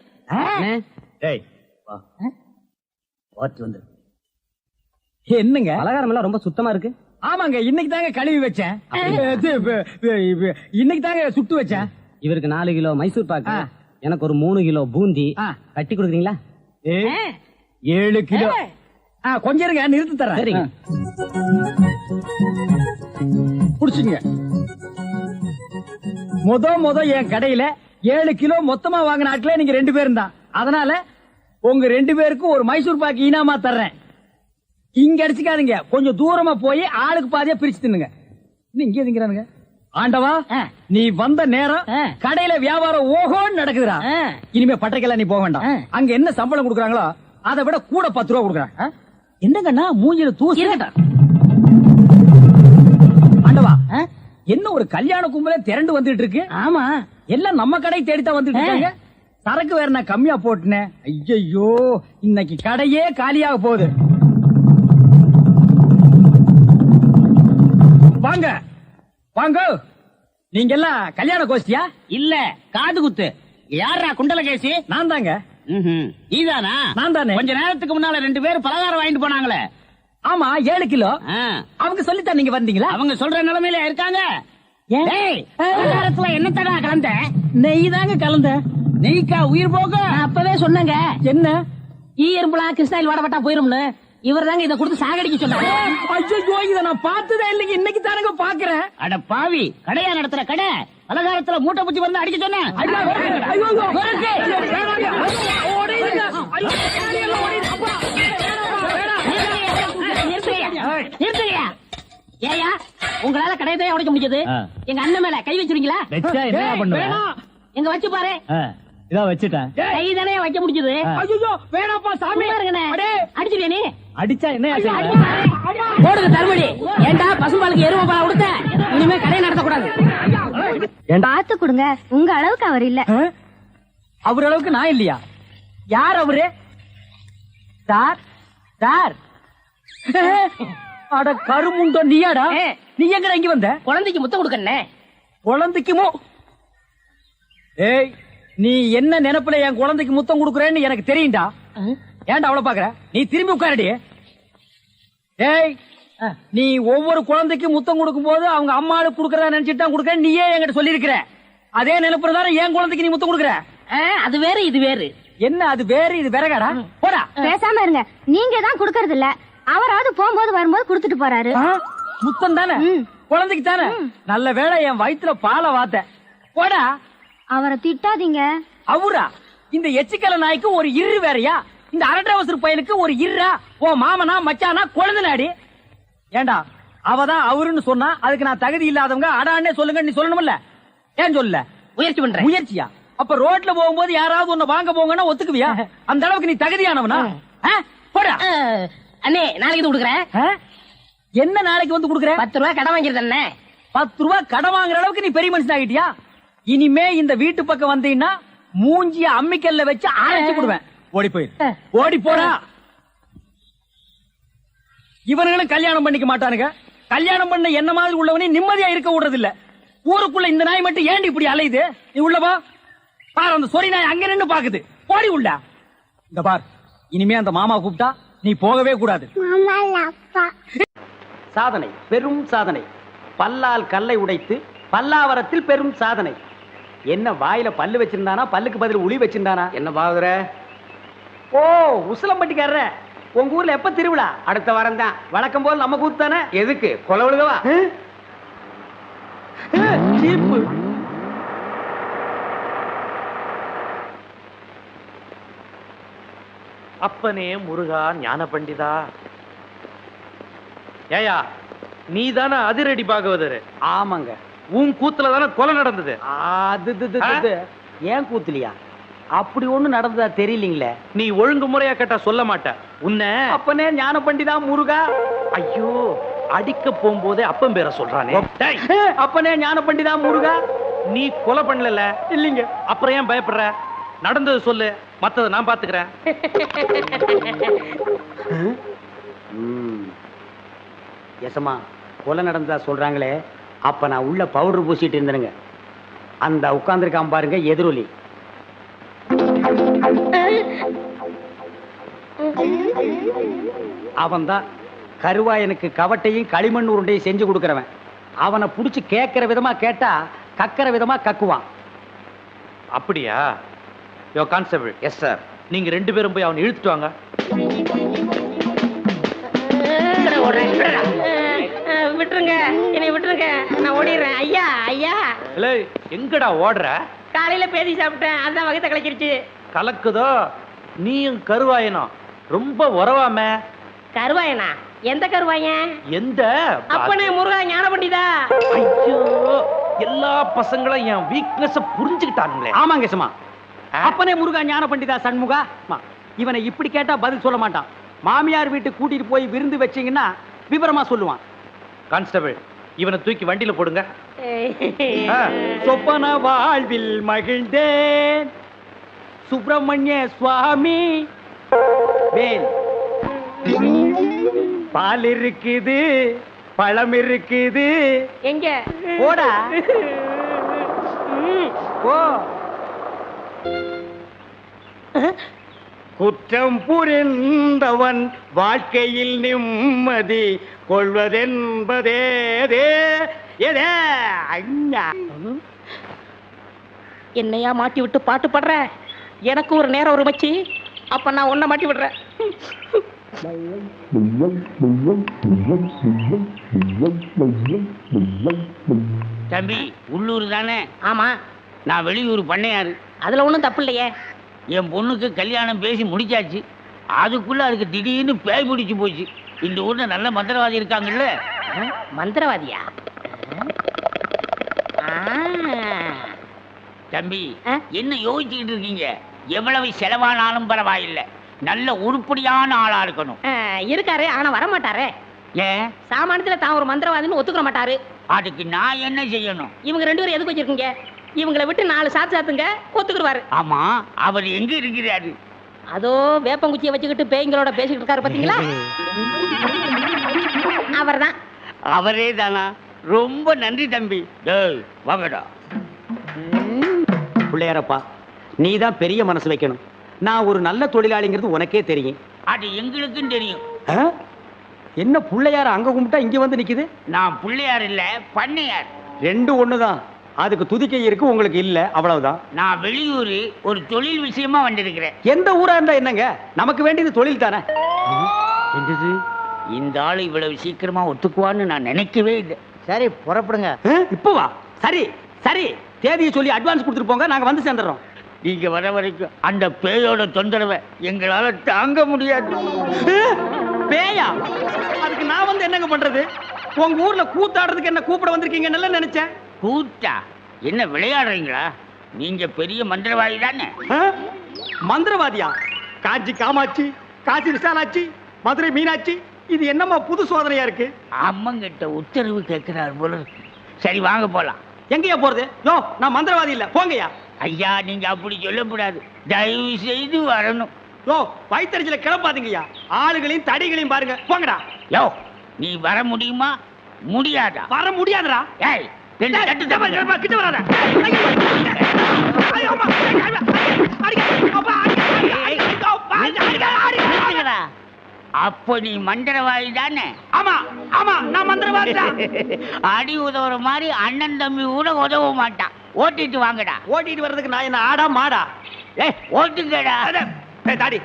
என்னங்க பலகாரம் எல்லாம் ரொம்ப சுத்தமா இருக்கு? ஆமாங்க, இன்னைக்கு தாங்க கழுவி வச்சேன். இன்னைக்கு தாங்க சுட்டு வச்சேன். இவருக்கு 4 கிலோ மைசூர் பாக்கு, எனக்கு ஒரு 3 கிலோ பூந்தி கட்டி கொடுக்குறீங்களா? 7 கிலோ. கொஞ்சம் இருங்க, நிறுத்தி தரேன். சரிங்க. புடிச்சுங்க. முத என் கடையில 7 கிலோ மொத்தமா வாங்கின ஆட்களே நீங்க 2 பேரும் தான். அதனால உங்க 2 பேருக்கும் ஒரு மைசூர் பாக்கு இனாமா தர்றேன். இங்க அடிச்சுக்காதீங்க, கொஞ்சம் தூரமா போய் ஆளுக்கு பாதியா பிரிச்சு தின்னுங்க. இங்கே திங்கிறானுங்க. ஆண்டவா, நீ வந்த நேரம் கடையில வியாபாரம் ஓஹோன்னு நடக்குதுடா. இனிமே பட்டறைக்கெல்லாம் நீ போக வேண்டாம். அங்க என்ன சம்பளம் கொடுக்குறாங்களோ அதை விட கூட 10 ரூபா கொடுக்குறாங்க. என்னங்கண்ணா மூஞ்சில தூசி? ஆண்டவா, என்ன ஒரு கல்யாண கும்பலே திரண்டு வந்துட்டு இருக்கு? ஆமா, எல்லாம் நம்ம கடை தேடித்தான் வந்துட்டு இருக்காங்க. சரக்கு வேற நான் கம்மியா போட்டுனேன். ஐயோ, இன்னைக்கு கடையே காலியாக போகுது. வாங்க வாங்க, நீங்க எல்லாம் கல்யாண கோஷ்டியா? இல்ல, காது குத்து. யாரா குண்டலகேசி? நான் தாங்க. நீதானா? நான் தானே. கொஞ்ச நேரத்துக்கு முன்னால 2 பேரும் பலகாரம் வாங்கிட்டு போனாங்களே. ஆமா, 7 கிலோ. அவங்க சொல்லித்தான் நீங்க வந்தீங்களா? அவங்க சொல்ற நிலைமையில இருக்காங்க. பலகாரத்துல என்ன தடா கலந்த? நெய் தாங்க கலந்த. நெய்க்கா உயிர் போக? அப்பவே சொன்னாங்க. என்ன? ஈ எறும்புலாம் கிருஷ்ணாயில் வாடப்பட்டா போயிரும்னு. இவர் தாங்க இதை கொடுத்து சாகடிக்க சொன்னாங்க. ஐயோ, இதை நான் பார்த்ததே இல்லைங்க, இன்னைக்கு தானங்க பாக்குறேன். அட பாவி, கடையா நடத்துற கடை, பலகாரத்துல மூட்டை பூச்சி வந்து அடிக்க சொன்ன. நிறுத்துங்கய்யா. ஏய்யா, உங்களால கடையதான் உடைக்க முடிஞ்சது. எங்க அண்ணன் மேல கை வச்சிருக்கீங்களா? எங்க வச்சு பாரு. இதான் வச்சுட்டேன். கை தானே வைக்க முடிஞ்சது. வேணாப்பா சாமி. அடிச்சிருவே நீ. அடிச்சா என்ன போடுங்க தர்மடி. ஏண்டா பசும்பாலுக்கு எருவ பால் கொடுத்த? இனிமே கடையை நடத்தக்கூடாது. பார்த்து கொடுங்க, உங்க அளவுக்கு அவர் இல்ல. அவர் அளவுக்கு நான் இல்லையா? யார் அவரு? Sir sir. அட கருமுண்டோ நீயாடா? நீ எங்கடா இங்க வந்த? குழந்தைக்கு முத்தம் கொடுக்கண்ணே. குழந்தைக்குமோ? ஏய், நீ என்ன நினைப்புல என் குழந்தைக்கு முத்தம் கொடுக்குறேன்னு எனக்கு தெரியும்டா. ஏன்டா அவளை பாக்குற? நீ திரும்பி உட்காரடி. ஏய், நீ ஒவ்வொரு குழந்தைக்கு முத்தம் கொடுக்கும் போது அவங்க அம்மாவுக்கு கொடுக்கறதா நினைச்சிட்டு தான் கொடுக்க நீயே என்கிட்ட சொல்லியிருக்கிற. அதே நினைப்புறதான என் குழந்தைக்கு நீ முத்தம் கொடுக்குற. அது வேறு இது வேறு. என்ன அது வேறு இது வேறகாடா? போடா. பேசாம இருங்க, நீங்க தான் கொடுக்கறது இல்ல. அவராவது போகும்போது வரும்போது கொடுத்துட்டு போறாரு. முத்தம் தானே குழந்தைக்கு தானே? நல்ல வேளை என் வயித்துல பாலை வாத்த. போடா. அவரை திட்டாதீங்க. அவரா? இந்த எச்சிக்கல நாய்க்கு ஒரு இரு வேறையா? இந்த அரட்டவசர் பையனுக்கு ஒரு இருரா? ஓ மாமனா மச்சானா குழந்தை நாடி. ஏண்டா அவதான் அவருன்னு சொன்னா அதுக்கு நான் தகுதி இல்லாதவங்க அடான்னே சொல்லுங்க நீ சொல்லணும்ல? ஏன் சொல்ல? முயற்சி பண்றேன். முயற்சியா? அப்ப ரோட்ல போகும்போது யாராவது ஒண்ணு வாங்க போங்கன்னா ஒத்துக்குவியா? அந்த அளவுக்கு நீ தகுதியானவனா? போடா. அண்ணே, நாளைக்கு இது கொடுக்குறேன். என்ன நாளைக்கு வந்து கொடுக்குற? 10 ரூபாய் கடன் வாங்கிருது அண்ணே. 10 ரூபாய் கடன் வாங்குற அளவுக்கு நீ பெரிய மனுஷன் ஆகிட்டியா? இனிமே இந்த வீட்டு பக்கம் வந்தீங்கன்னா மூஞ்சிய அம்மிக்கல்ல வச்சு அரைச்சு கொடுவேன். ஓடி போயிரு. ஓடி போடா. இவனுங்களும் கல்யாணம் பண்ணிக்க மாட்டானுங்க. கல்யாணம் பண்ண என்ன மாதிரி உள்ளவனே நிம்மதியா இருக்க விடுறது இல்ல. ஊருக்குள்ள இந்த நாய் மட்டும் ஏண்டி இப்படி அலையுது? நீ உள்ளவா பாரு. அந்த சொறி நாய் அங்க நின்னு பாக்குது. போடி உள்ள. இந்த பார், இனிமே அந்த மாமா கூப்பிட்டா நீ போகவே கூடாது. சாதனை, பெரும் சாதனை. பல்லால் கல்லை உடைத்து பல்லாவரத்தில் பெரும் சாதனை. என்ன வாயில பல்லு வச்சிருந்தானா? பல்லுக்கு பதில் உளி வச்சிருந்தானா? என்ன பாக்குற? ஓ, உசிலம்பட்டிக்காரர. உங்க ஊர்ல எப்ப திருவிழா? அடுத்த வாரம் தான். வழக்கம் போல் நம்ம கூத்து தானே. எதுக்கு? கொலை விழுகவா? சீப்பு. அப்பனே முருகா ஞான பண்டிதா. ஏயா, நீ தானே அதிரடி பாகவதர்? ஆமாங்க. உன் கூத்துல தானே கொலை நடந்தது. ஏன் கூத்துலியா? அப்படி ஒண்ணு நடந்ததா தெரியலீங்களே. நீ ஒழுங்கு முறையா கேட்டா சொல்ல மாட்ட. உன்னை அப்பனே ஞான பண்டிதா முருகா. ஐயோ, அடிக்க போகும்போதே அப்பன் பேரை சொல்றானே. அப்பனே ஞான பண்டிதா முருகா. நீ கொலை பண்ணல இல்லீங்க. அப்புறம் ஏன் பயப்படுற? நடந்தது சொல்லு, மத்தத நான் பாத்துக்கிறேன். எசமா, கொலை நடந்ததா சொல்றாங்களே. அப்ப நான் உள்ள பவுடர் பூசிட்டு இருந்தேனுங்க. அந்த உட்கார்ந்துருக்கான் பாருங்க எதிரொலி. அவன் தான் கருவாயனுக்கு கவட்டையும் களிமண் உருண்டையும் செஞ்சு கொடுக்கறவன். அவனை புடிச்சு கேட்கிற விதமா கேட்டா கக்கிற விதமா கக்குவான். அப்படியா? யோ கான்ஸ்டபிள். Yes sir. நீங்க 2 பேரும் போய் அவனை இழுத்துட்டு வாங்க. விட்டுருங்க, என்னை விட்டுருங்க, நான் ஓடிடுறேன். ஐயா ஐயா. எங்கடா ஓடுற? காலையில பேதி சாப்பிட்டேன், அதான் வகத்தை கலக்கிருச்சு. கலக்குதோ? நீயும் கருவாயனும் ரொம்ப உறவாம. கருவாயனா? எந்த கருவாயன்? எந்த? அப்பனே முருகா ஞான பண்டிதா. ஐயோ, எல்லா பசங்களும் என் வீக்னஸ் புரிஞ்சுக்கிட்டானுங்களே. ஆமாங்க சும்மா. அப்பனே முருகா ஞான பண்டிதா சண்முகா. இவனை இப்படி கேட்டா பதில் சொல்ல மாட்டான். மாமியார் வீட்டுக்கு கூட்டிட்டு போய் விருந்து வச்சீங்கன்னா விவரமா சொல்லுவான். கான்ஸ்டபிள், இவனை தூக்கி வண்டியில போடுங்க. சொப்பன வாழ்வில் மகிழ்ந்தேன் சுப்பிரமணிய சுவாமி. வேல், பால் இருக்குது, பழம் இருக்குது. எங்க? போடா. ஓ, குற்றம் புரிந்தவன் வாழ்க்கையில் நிம்மதி கொள்வதென்பதே. என்னையா மாட்டி விட்டு பாட்டு பாடுற? எனக்கு ஒரு நேரம் ஒரு மச்சி. அப்ப நான் உன்னை மாட்டி விடுறேன். தம்பி, உள்ளூர் தானே? ஆமா. நான் வெளியூர் பண்ணையாரு. அதுல ஒண்ணும் தப்பு இல்லையே. என் பொண்ணுக்கு கல்யாணம் பேசி முடிச்சாச்சு. அதுக்குள்ள அதுக்கு திடீர்னு பேய் பிடிச்சு போச்சு. இந்த ஊர்ல நல்ல மந்திரவாதி இருக்காங்கல்ல. மந்திரவாதியா? தம்பி, என்ன யோசிச்சுக்கிட்டு இருக்கீங்க? எவ்வளவு செலவானாலும் பரவாயில்லை, நல்ல உருப்படியான ஆளா இருக்கணும். இருக்காரு, ஆனா வரமாட்டாரே. ஏன்? சாமானியத்துல தான் ஒரு மந்திரவாதின்னு ஒத்துக்க மாட்டாரு. அதுக்கு நான் என்ன செய்யணும்? இவங்க 2 பேரும் எதுக்கு வச்சிருக்கீங்க? இவங்களை விட்டு 4 சாத்து சாத்துங்க, ஒத்துக்குருவாரு. ஆமா, அவர் எங்க இருக்கிறாரு? அதோ வேப்பங்குச்சியை வச்சுக்கிட்டு பேய்களோட பேசிக்கிட்டு இருக்காரு, பாத்தீங்களா? அவர்தான். அவரே தானா? ரொம்ப நன்றி தம்பி. டேய் வாங்கடா. பிள்ளையாரப்பா, நீ தான் பெரிய மனசு வைக்கணும். நான் ஒரு நல்ல தொழிலாளிங்கிறது உனக்கே தெரியும். அது எங்களுக்கும் தெரியும். என்ன பிள்ளையார அங்க கும்பிட்டா இங்க வந்து நிக்குது? நான் பிள்ளையார் இல்ல, பண்ணையார். 2 ஒண்ணுதான். அதுக்கு துதிக்கை இருக்கு, உங்களுக்கு இல்ல, அவ்வளவுதான். நான் வெளியூர் ஒரு தொழில் விஷயமா வந்திருக்கிறேன். எந்த ஊரா இருந்தா என்னங்க, நமக்கு வேண்டியது தொழில் தானே. என்னது, இந்த ஆளு இவ்வளவு சீக்கிரமா ஒத்துக்குவான்னு நான் நினைக்கவே இல்லை. சரி புறப்படுங்க. இப்போ வா. சரி சரி, தேதியை சொல்லி அட்வான்ஸ் கொடுத்துட்டு போங்க, நாங்க வந்து சேர்ந்துடுறோம். நீங்க வர வரைக்கும் அந்த பேயோட தொந்தரவை எங்களால தாங்க முடியாது. பேயா? அதுக்கு நான் வந்து என்னங்க பண்றது? உங்க ஊர்ல கூத்தாடுறதுக்கு என்ன கூப்பிட வந்திருக்கீங்க? நல்லா நினைச்சேன். கூத்தா? என்ன விளையாடுறீங்களா? நீங்க பெரிய மந்திரவாதி தானே? மந்திரவாதியா? காஞ்சி காமாட்சி, காசி விசாலாட்சி, மதுரை மீனாட்சி, இது என்னமா புது சோதனையா இருக்கு? அம்மங்கிட்ட உத்தரவு கேட்கிறார் போல. சரி வாங்க போலாம். எங்கயா போறது? யோ, நான் மந்திரவாதி இல்ல, போங்கயா. ஐயா, நீங்க அப்படி சொல்லக்கூடாது, தயவு செய்து வரணும். யோ, வயிற்றுல கிளப்பாதீங்கய்யா. ஆளுகளையும் தடிகளையும் பாருங்க, போங்கடா. யோ, நீ வர முடியுமா? முடியாதா? வர முடியாதுடா. ஏய், ரெண்டு தட்டு தட்டு. கிட்ட வராத. அப்ப நீ மந்திரவாதி தானே? ஆமா ஆமா, நான் மந்திரவாதி தான். அடி உதவுற மாதிரி அண்ணன் தம்பி கூட உதவ மாட்டான். ஓட்டிட்டு வாங்கடா. ஓட்டிட்டு வர்றதுக்கு நான் என்ன ஆடா மாடா? ஏய், ஓட்டுங்கடா. தாடி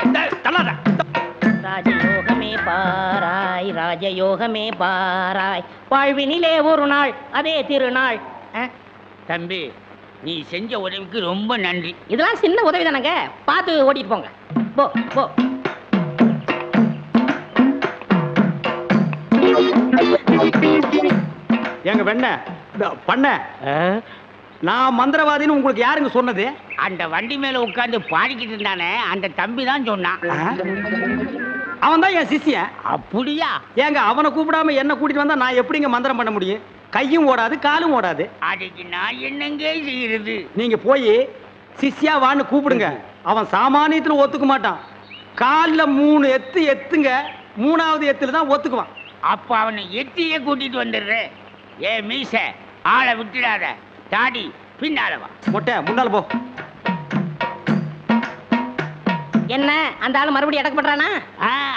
தள்ளாத. ராஜயோகமே பாராய், ராஜயோகமே பாராய், வாழ்வினிலே ஒரு நாள் அதே திருநாள். தம்பி, நீ செஞ்ச உதவிக்கு ரொம்ப நன்றி. இதெல்லாம் சின்ன உதவி தானங்க, பார்த்து ஓட்டிட்டு போங்க. போ போ. எங்க வெண்ண பண்ண, நான் மந்திரவாதின்னு உங்களுக்கு யாருங்க சொன்னது? அந்த வண்டி மேல உட்கார்ந்து பாடிக்கிட்டு இருந்தானே, அந்த தம்பி தான் சொன்னான். அவன் தான் என் சிஷ்யன். அப்படியா? ஏங்க, அவனை கூப்பிடாம என்ன கூட்டிட்டு வந்தா நான் எப்படிங்க மந்திரம் பண்ண முடியும்? கையும் ஓடாது, காலும் ஓடாது. அதுக்கு நான் என்னங்க செய்யறது? நீங்க போய் சிஷ்யா வான்னு கூப்பிடுங்க. அவன் சாமானியத்துல ஒத்துக்க மாட்டான். கால்ல 3 எத்து எத்துங்க, 3வது எத்துல தான் ஒத்துக்குவான். அப்ப அவனை எத்தியே கூட்டிட்டு வந்துடுறேன். ஏ மீச, ஆளை விட்டுடாத. தாடி பின்னால வா. மொட்டை முன்னால போ. என்ன, அந்த ஆளு மறுபடியும் அடக்கப்படுறானா?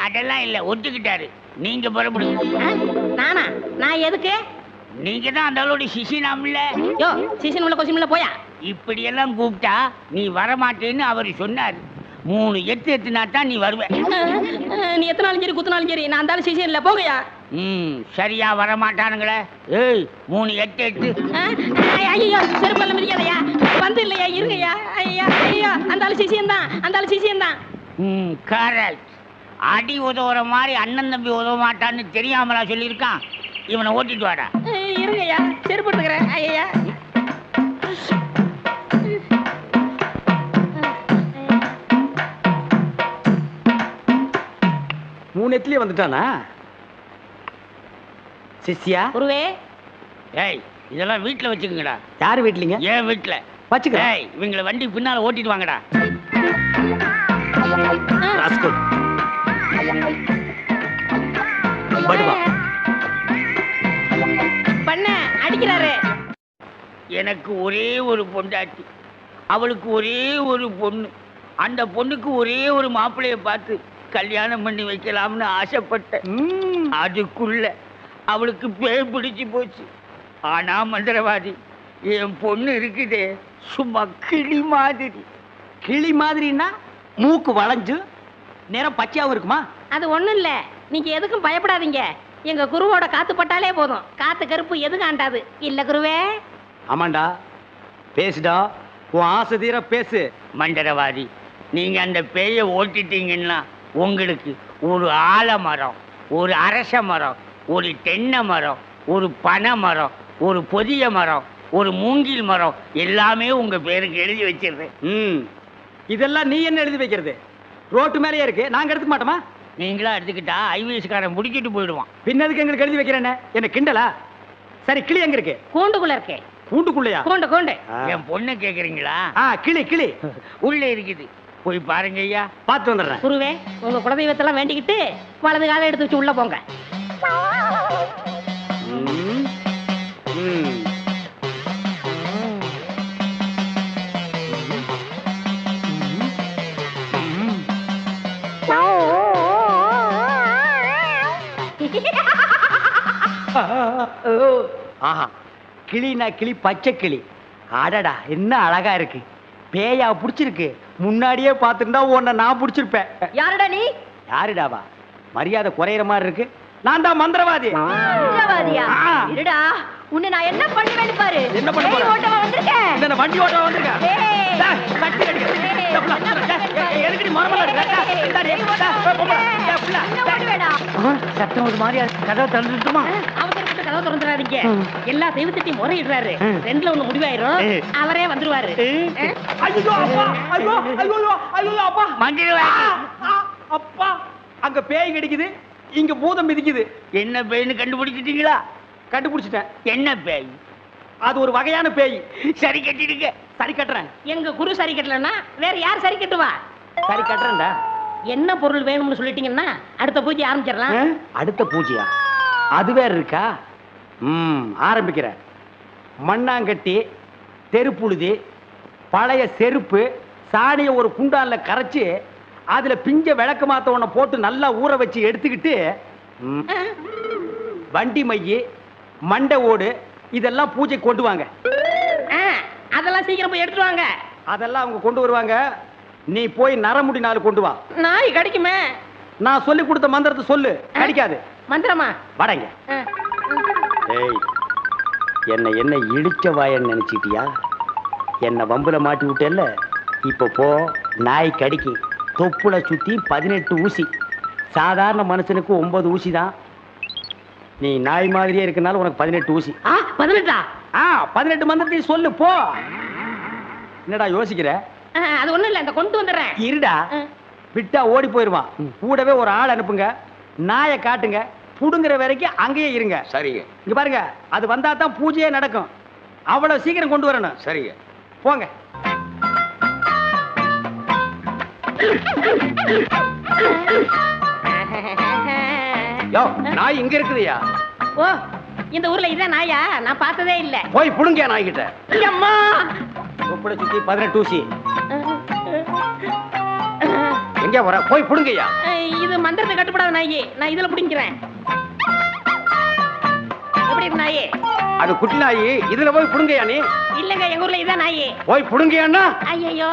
அதெல்லாம் இல்ல, ஒத்துக்கிட்டாரு. நீங்க புறப்படுங்க. நானா? நான் எதுக்கு? நீங்க தான் அந்த ஆளோட சிசினாம்ல. யோ, சிசின் உள்ள கொசின் உள்ள போயா. இப்படி எல்லாம் கூப்பிட்டா நீ வரமாட்டேன்னு அவர் சொன்னாரு. 3 எத்து எத்துனா தான் நீ வருவ. நீ எத்தனாலும் சரி குத்துனாலும் சரி, நான் அந்த சிசின் இல்ல, போகையா. சரியா வரமாட்டானுங்களே. ஏய், 3 எட்டு எட்டு. ஐயோ, செருப்பல்ல மிதிக்காதயா. வந்து இல்லையா, இருங்கய்யா. ஐயா ஐயா, அந்த ஆளு சிசியன் தான், அந்த ஆளு சிசியன் தான். கரெக்ட். அடி உதவுற மாதிரி அண்ணன் தம்பி உதவ மாட்டான்னு தெரியாமலா சொல்லியிருக்கான். இவனை ஓட்டிட்டு வாடா. இருங்கய்யா, செருப்பு எடுத்துக்கிறேன். ஐயா, 3 எத்துலயே வந்துட்டானா சிஷ்யா? குருவே. ஏய், இதெல்லாம் வீட்டுல வச்சுக்கங்கடா. யாரு வீட்லீங்க? ஏன் வீட்டுல வச்சுக்கிறேன். ஏய், இவங்களை வண்டி பின்னால ஓட்டிட்டு வாங்கடா. ராஸ்கல். படுவா. பண்ண அடிக்கிறாரு. எனக்கு ஒரே ஒரு பொண்டாட்டி, அவளுக்கு ஒரே ஒரு பொண்ணு. அந்த பொண்ணுக்கு ஒரே ஒரு மாப்பிள்ளைய பார்த்து கல்யாணம் பண்ணி வைக்கலாம்னு ஆசைப்பட்டேன். அதுக்குள்ள அவளுக்கு பேய் பிடிச்சு போச்சு. ஆனா மந்திரவாதி, என் பொண்ணு இருக்குதே, சும்மா கிளி மாதிரி. கிளி மாதிரின்னா மூக்கு வளைஞ்சு நேரம் பச்சையாவும் இருக்குமா? அது ஒண்ணும் இல்ல, நீங்க எதுக்கும் பயப்படாதீங்க. எங்க குருவோட காத்து பட்டாலே போதும், காத்து கருப்பு எதுவும் ஆண்டாது. இல்ல குருவே? ஆமாண்டா, பேசுடா, உன் ஆசை தீர பேசு. மந்திரவாதி, நீங்க அந்த பேயை ஓட்டிட்டீங்கன்னா உங்களுக்கு ஒரு ஆலமரம், ஒரு அரச மரம், ஒரு தென்னை மரம், ஒரு பனை மரம், ஒரு பொதிய மரம், ஒரு மூங்கில் மரம் எல்லாமே உங்க பேருக்கு எழுதி வச்சிருக்கேன். இதெல்லாம் நீ என்ன எழுதி வைக்கிறது? ரோட்டு மேலேயே இருக்கு, நாங்க எடுத்துக்க மாட்டோமா? நீங்களா எடுத்துக்கிட்டா ஐவிஎஸ்காரன் முடிக்கிட்டு போயிடுவான். பின்னதுக்கு எங்களுக்கு எழுதி வைக்கிறேன்னு என்ன கிண்டலா? சரி, கிளி எங்க இருக்கு? கூண்டுக்குள்ள இருக்கே. கூண்டுக்குள்ளையா? கூண்டு கூண்டு. என் பொண்ணு கேக்குறீங்களா? கிளி கிளி உள்ள இருக்குது, போய் பாருங்க ஐயா. பார்த்து வந்துடுறேன். குருவே, உங்க குலதெய்வத்தெல்லாம் வேண்டிக்கிட்டு வலது காலை எடுத்து வச்சு உள்ள போங்க. ஆஹா, கிளினா கிளி, பச்சை கிளி. அடடா, என்ன அழகா இருக்கு. பேயா புடிச்சிருக்கு. முன்னாடியே பார்த்துருந்தா உன்னை நான் புடிச்சிருப்பேன். யாருடா நீ? யாருடாவா? மரியாதை குறையிற மாதிரி இருக்கு. நான் தான் மந்திரவாதி. மந்திரவாதியா? இருடா, உன்னை நான் என்ன பண்ணுவேன்னு பாரு. என்ன பண்ண போற? ஓட்டவா வந்திருக்கேன். இந்த வண்டி ஓட்டவா வந்திருக்கேன். கட்டி அடி. எதுக்கு நீ மரமல இருக்க? சத்தம் ஒரு மாதிரியா கதவை திறந்துட்டுமா? அவசரப்பட்டு கதவை திறந்துடாதீங்க. எல்லா தெய்வத்திட்டையும் முறையிடுறாரு. ரெண்டுல ஒண்ணு முடிவாயிரும். அவரே வந்துருவாரு. ஐயோ அப்பா, ஐயோ ஐயோ ஐயோ அப்பா, மந்திரவாதி. அப்பா, அங்க பேய் கிடைக்குது, இங்க பூதம் மிதிக்குது. என்ன பேய்னு கண்டுபிடிச்சிட்டீங்களா? கண்டுபிடிச்சிட்டேன். என்ன பேய்? அது ஒரு வகையான பேய். சரி கட்டிடுங்க. சரி கட்டுறேன். எங்க குரு சரி கட்டலன்னா வேற யார் சரி கட்டுவா? சரி கட்டுறேன்டா. என்ன பொருள் வேணும்னு சொல்லிட்டீங்கன்னா அடுத்த பூஜை ஆரம்பிச்சிடலாம். அடுத்த பூஜையா? அது வேற இருக்கா? ஆரம்பிக்கிறேன். மண்ணாங்கட்டி, தெருப்புழுதி, பழைய செருப்பு, சாணியை ஒரு குண்டான்ல கரைச்சு அதுல பிஞ்ச விளக்கு மாத்த ஒண்ண போட்டு நல்லா ஊற வச்சு எடுத்துக்கிட்டு வண்டி மைய, மண்டை ஓடு இதெல்லாம் பூஜை கொண்டு வாங்க. அதெல்லாம் சீக்கிரம் போய் எடுத்துட்டு வாங்க. அதெல்லாம் அவங்க கொண்டு வருவாங்க. நீ போய் நரமுடி நாள் கொண்டு வா. நாய் கடிக்குமே. நான் சொல்லி கொடுத்த மந்திரத்தை சொல்லு, கடிக்காது. மந்திரமா? வடங்க. ஏய், என்ன இடிச்ச வாயன்னு நினைச்சிட்டியா? என்ன வம்புல மாட்டி விட்டேல்ல, இப்ப போ. நாய் கடிக்கு. தொப்புல சுத்தி 18 ஊசி. சாதாரண மனுஷனுக்கு 9 ஊசி தான். நீ நாய் மாதிரியே இருக்கனால உனக்கு 18 ஊசி. 18? 18 மந்திரத்தையும் சொல்லு, போ. என்னடா யோசிக்கிற? அது ஒண்ணும் இல்ல, இந்த கொண்டு வந்துடுறேன். இருடா, விட்டா ஓடி போயிருவான். கூடவே ஒரு ஆள் அனுப்புங்க, நாயை காட்டுங்க, புடுங்குற வரைக்கும் அங்கேயே இருங்க. சரிங்க. இங்க பாருங்க, அது வந்தா தான் பூஜையே நடக்கும். அவ்வளவு சீக்கிரம் கொண்டு வரணும். சரிங்க. போங்க. யோ, நாய் இங்க இருக்குதுயா. ஓ, இந்த ஊர்ல இதான் நாயா? நான் பார்த்ததே இல்ல. போய் புடுங்க நாய் கிட்ட. அம்மா, தொப்புல சுத்தி 18 ஊசி. எங்க வர? போய் புடுங்கய்யா. இது மந்திரத்தை கட்டுப்படாத நாயி. நான் இதுல புடிங்கிறேன். எப்படி இருக்கு நாயி? அது குட்டி நாயி. இதுல போய் புடுங்கய்யா நீ. இல்லங்க, எங்க ஊர்ல இதான் நாயி. போய் புடுங்கய்யான்னா. ஐயோ,